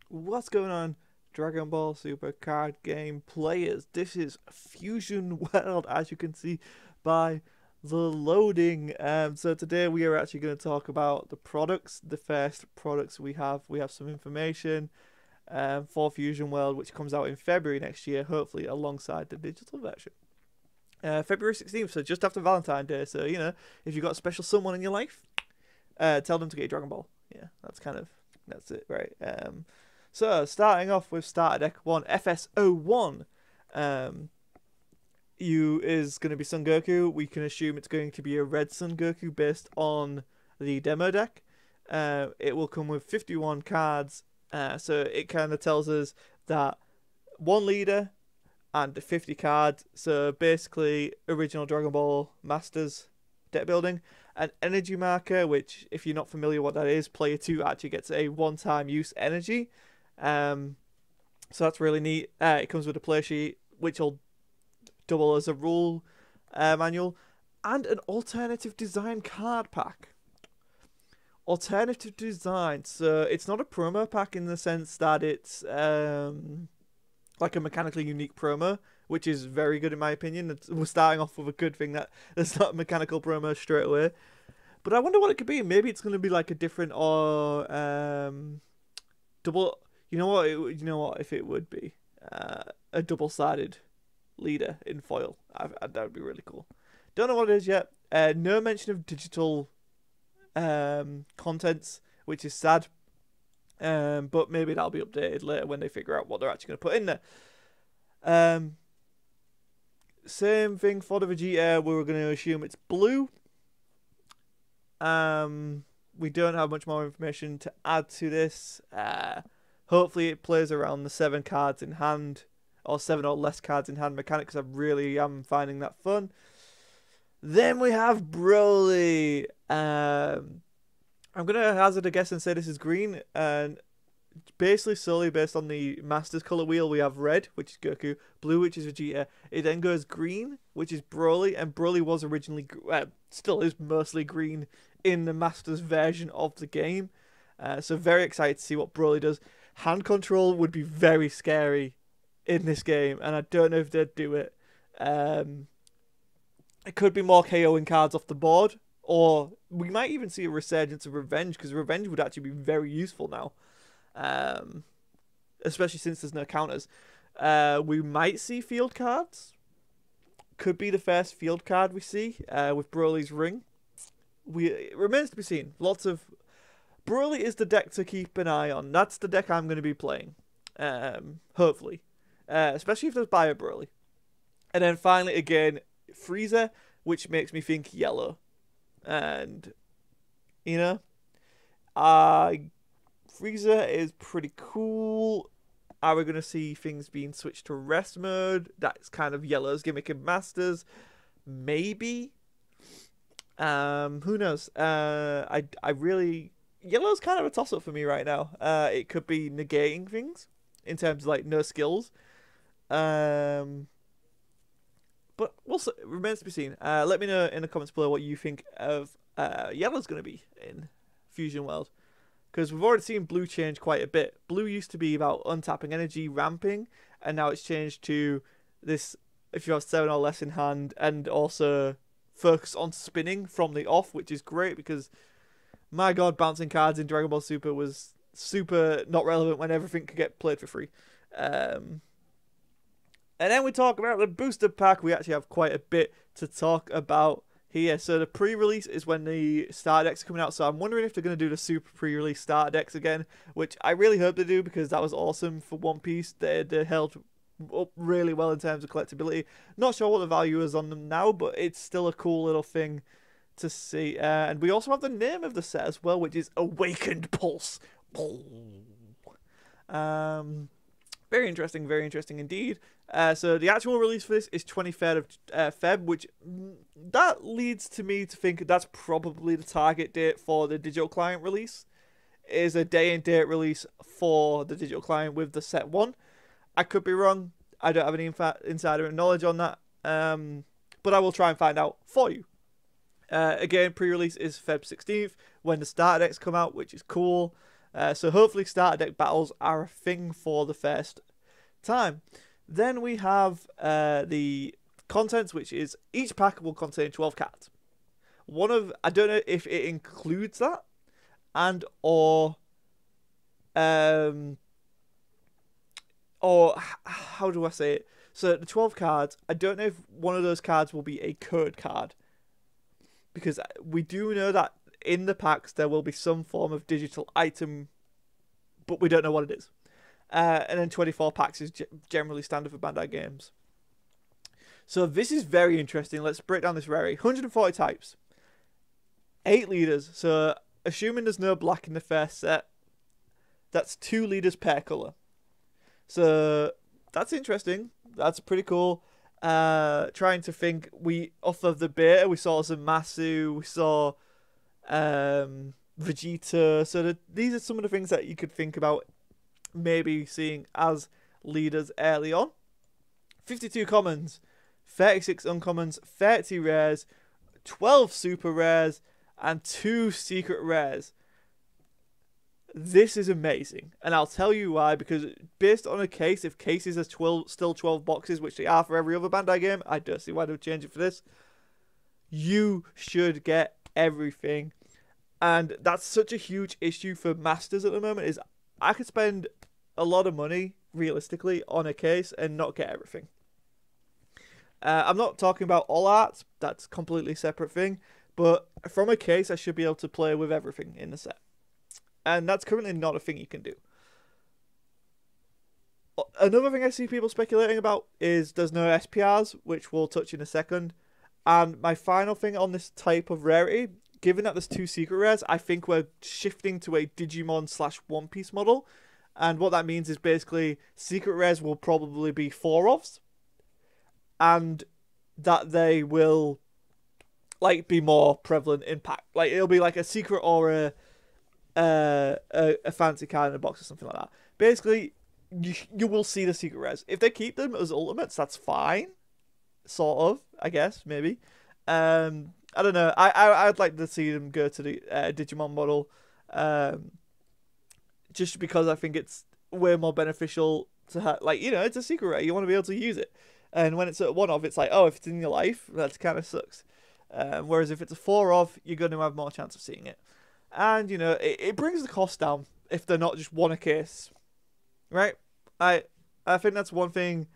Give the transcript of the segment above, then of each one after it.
What's going on, Dragon Ball Super card game players? This is Fusion World, as you can see by the loading. So today we are actually going to talk about the products, the first products we have. We have some information for Fusion World, which comes out in February next year, hopefully alongside the digital version. February 16th, so just after Valentine's Day. So, if you've got a special someone in your life, tell them to get Dragon Ball. Yeah, that's it, right? So, starting off with Starter Deck 1, FS01. You is going to be Son Goku. We can assume it's going to be a red Son Goku based on the demo deck. It will come with 51 cards. So, it kind of tells us that one leader and 50 cards. So, basically, original Dragon Ball Masters deck building. An energy marker, which, if you're not familiar what that is, player 2 actually gets a one-time use energy. So that's really neat. It comes with a play sheet, which will double as a rule manual, and an alternative design card pack. Alternative design. So it's not a promo pack in the sense that it's like a mechanically unique promo, which is very good in my opinion. We're starting off with a good thing that there's not a mechanical promo straight away. But I wonder what it could be. Maybe it's going to be like a different or double. You know what? If it would be a double-sided leader in foil, that would be really cool. Don't know what it is yet. No mention of digital contents, which is sad. But maybe that'll be updated later when they figure out what they're actually going to put in there. Same thing for the Vegeta. We were going to assume it's blue. We don't have much more information to add to this. Hopefully it plays around the 7 cards in hand, or 7 or less cards in hand mechanic, because I really am finding that fun. Then we have Broly. I'm going to hazard a guess and say this is green, and basically solely based on the Masters color wheel, we have red, which is Goku, blue, which is Vegeta. It then goes green, which is Broly, and Broly was originally, still is mostly green in the Masters version of the game. So very excited to see what Broly does. Hand control would be very scary in this game, and I don't know if they'd do it. It could be more KOing cards off the board, or we might even see a resurgence of Revenge, because Revenge would actually be very useful now. Especially since there's no counters. We might see field cards. Could be the first field card we see with Broly's ring. It remains to be seen. Broly is the deck to keep an eye on. That's the deck I'm going to be playing. Hopefully. Especially if there's Bio Broly. And then finally, again, Frieza, which makes me think yellow. And, Frieza is pretty cool. Are we going to see things being switched to rest mode? That's kind of yellow's gimmick in Masters. Maybe. Who knows? Yellow's kind of a toss-up for me right now. It could be negating things in terms of, like, no skills. But we'll see. It remains to be seen. Let me know in the comments below what you think of Yellow's going to be in Fusion World. Because we've already seen blue change quite a bit. Blue used to be about untapping energy, ramping, and now it's changed to this, if you have 7 or less in hand, and also focus on spinning from the off, which is great because, my god, bouncing cards in Dragon Ball Super was super not relevant when everything could get played for free. And then we talk about the booster pack. We actually have quite a bit to talk about here. So the pre-release is when the starter decks are coming out. So I'm wondering if they're going to do the super pre-release starter decks again, which I really hope they do because that was awesome for One Piece. They held up really well in terms of collectability. Not sure what the value is on them now, but it's still a cool little thing to see. And we also have the name of the set as well, which is Awakened Pulse. Very interesting indeed. So the actual release for this is 23rd of Feb, which that leads to me to think that's probably the target date for the digital client release. Is a day and date release for the digital client with the set 1. I could be wrong. I don't have any insider knowledge on that. But I will try and find out for you. Again, pre-release is Feb 16th when the starter decks come out, which is cool. So hopefully starter deck battles are a thing for the first time. Then we have the contents, which is each pack will contain 12 cards. I don't know if it includes that, and or how do I say it? So the 12 cards, I don't know if one of those cards will be a code card, because we do know that in the packs there will be some form of digital item, but we don't know what it is. And then 24 packs is generally standard for Bandai games. So this is very interesting. Let's break down this rarity. 140 types. 8 leaders. So assuming there's no black in the first set, that's 2 leaders per colour. So that's interesting. That's pretty cool. Trying to think, off of the beta we saw Zamasu, we saw Vegeta. So these are some of the things that you could think about maybe seeing as leaders early on. 52 commons, 36 uncommons, 30 rares, 12 super rares, and 2 secret rares. This is amazing, and I'll tell you why, because based on a case, if cases are still 12 boxes, which they are for every other Bandai game, I don't see why they would change it for this. You should get everything, and that's such a huge issue for Masters at the moment, is I could spend a lot of money, realistically, on a case and not get everything. I'm not talking about all arts, that's a completely separate thing, but from a case, I should be able to play with everything in the set. And that's currently not a thing you can do. Another thing I see people speculating about is there's no SPRs, which we'll touch in a second. And my final thing on this type of rarity, given that there's 2 secret rares, I think we're shifting to a Digimon / One Piece model. And what that means is basically secret rares will probably be 4-offs. And that they will be more prevalent in pack. It'll be like a secret or a fancy card in a box or something like that. Basically, you will see the secret rares. If they keep them as ultimates, that's fine. Sort of, I guess, maybe. I don't know. I'd like to see them go to the Digimon model. Just because I think it's way more beneficial to have, it's a secret rare. You want to be able to use it. And when it's a 1-off, it's like, oh, if it's in your life, that kind of sucks. Whereas if it's a 4-off, you're going to have more chance of seeing it. And, it brings the cost down if they're not just one a case. Right? I think that's one thing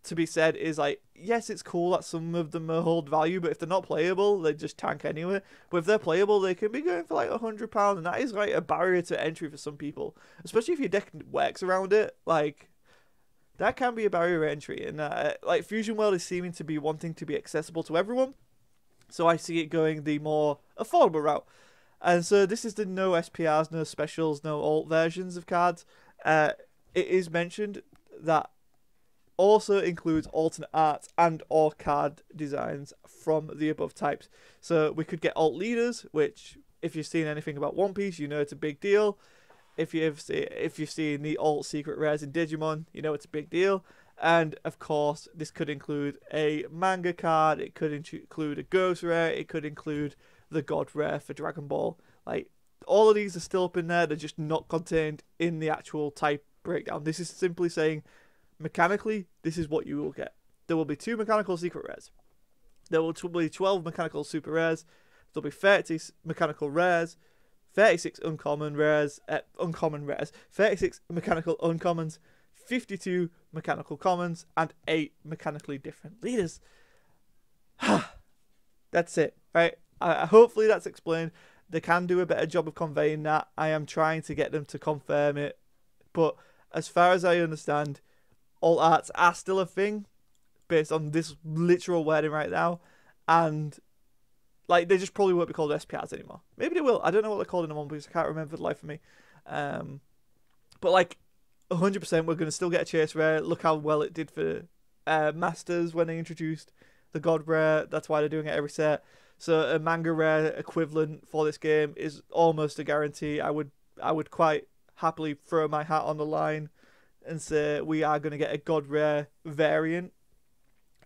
to be said is, yes, it's cool that some of them hold value, but if they're not playable, they just tank anyway. But if they're playable, they can be going for £100, and that is a barrier to entry for some people. Especially if your deck works around it. That can be a barrier to entry. And, Fusion World is seeming to be wanting to be accessible to everyone. So I see it going the more affordable route. And so this is the no SPRs, no specials, no alt versions of cards. It is mentioned that also includes alternate art and or card designs from the above types. So we could get alt leaders, which if you've seen anything about One Piece, you know it's a big deal. If you've seen the alt secret rares in Digimon, you know it's a big deal. And of course, this could include a manga card, it could include a ghost rare, it could include the god rare for Dragon Ball. All of these are still up in there, they're just not contained in the actual type breakdown. This is simply saying, mechanically, this is what you will get. There will be 2 mechanical secret rares. There will be 12 mechanical super rares. There'll be 30 mechanical rares, 36 uncommon rares, 36 mechanical uncommons, 52 mechanical commons, and 8 mechanically different leaders. That's it, right? Hopefully that's explained. They can do a better job of conveying that. I am trying to get them to confirm it. But as far as I understand, alt arts are still a thing based on this literal wording right now. And they just probably won't be called SPRs anymore. Maybe they will. I don't know what they're called in the One Piece. I can't remember for the life of me. But 100% we're going to still get a chase rare. Look how well it did for Masters when they introduced the God rare. That's why they're doing it every set. So a manga rare equivalent for this game is almost a guarantee. I would quite happily throw my hat on the line and say we are going to get a God rare variant.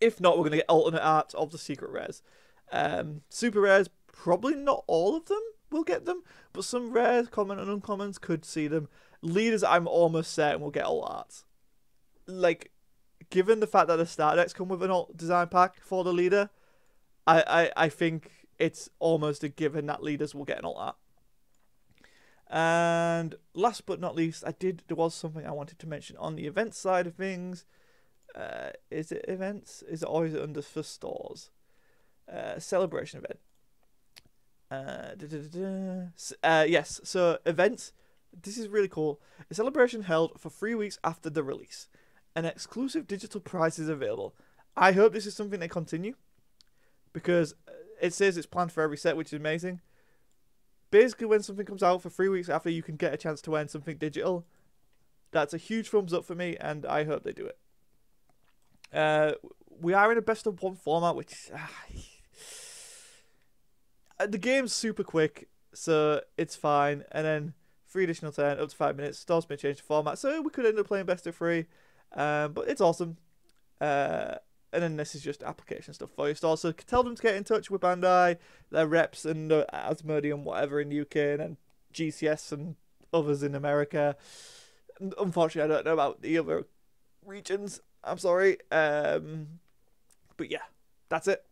If not, we're going to get alternate art of the secret rares. Super rares, probably not all of them will get them, but some rare common and uncommons could see them. Leaders, I'm almost certain will get alt arts. Like, given the fact that the starter decks come with an alt design pack for the leader, I think it's almost a given that leaders will get an alt art. And last but not least, there was something I wanted to mention on the event side of things. Is it events? Or is it under for stores? Celebration event. Yes, so events. This is really cool. A celebration held for 3 weeks after the release. An exclusive digital prize is available. I hope this is something they continue, because it says it's planned for every set, which is amazing. Basically, when something comes out for 3 weeks after, you can get a chance to earn something digital. That's a huge thumbs up for me, and I hope they do it. We are in a best of one format, which the game's super quick, so it's fine. And then 3 additional turn, up to 5 minutes. Stores may change the format, so we could end up playing best of 3. But it's awesome. And then this is just application stuff for you. So also tell them to get in touch with Bandai, their reps, and Asmodee and whatever in the UK, and then GCS and others in America. Unfortunately, I don't know about the other regions. I'm sorry. But yeah, that's it.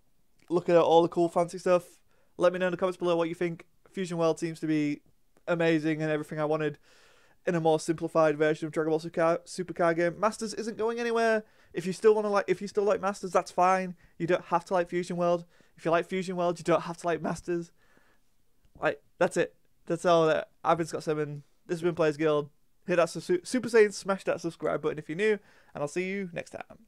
Look at all the cool fancy stuff. Let me know in the comments below what you think. Fusion World seems to be amazing and everything I wanted in a more simplified version of Dragon Ball Super Card Game. Masters isn't going anywhere. If you still like Masters, that's fine. You don't have to like Fusion World. If you like Fusion World, you don't have to like Masters. Like, that's it. That's all. I've been Scott7. This has been Players Guild. Hit that Super Saiyan, smash that subscribe button if you're new, and I'll see you next time.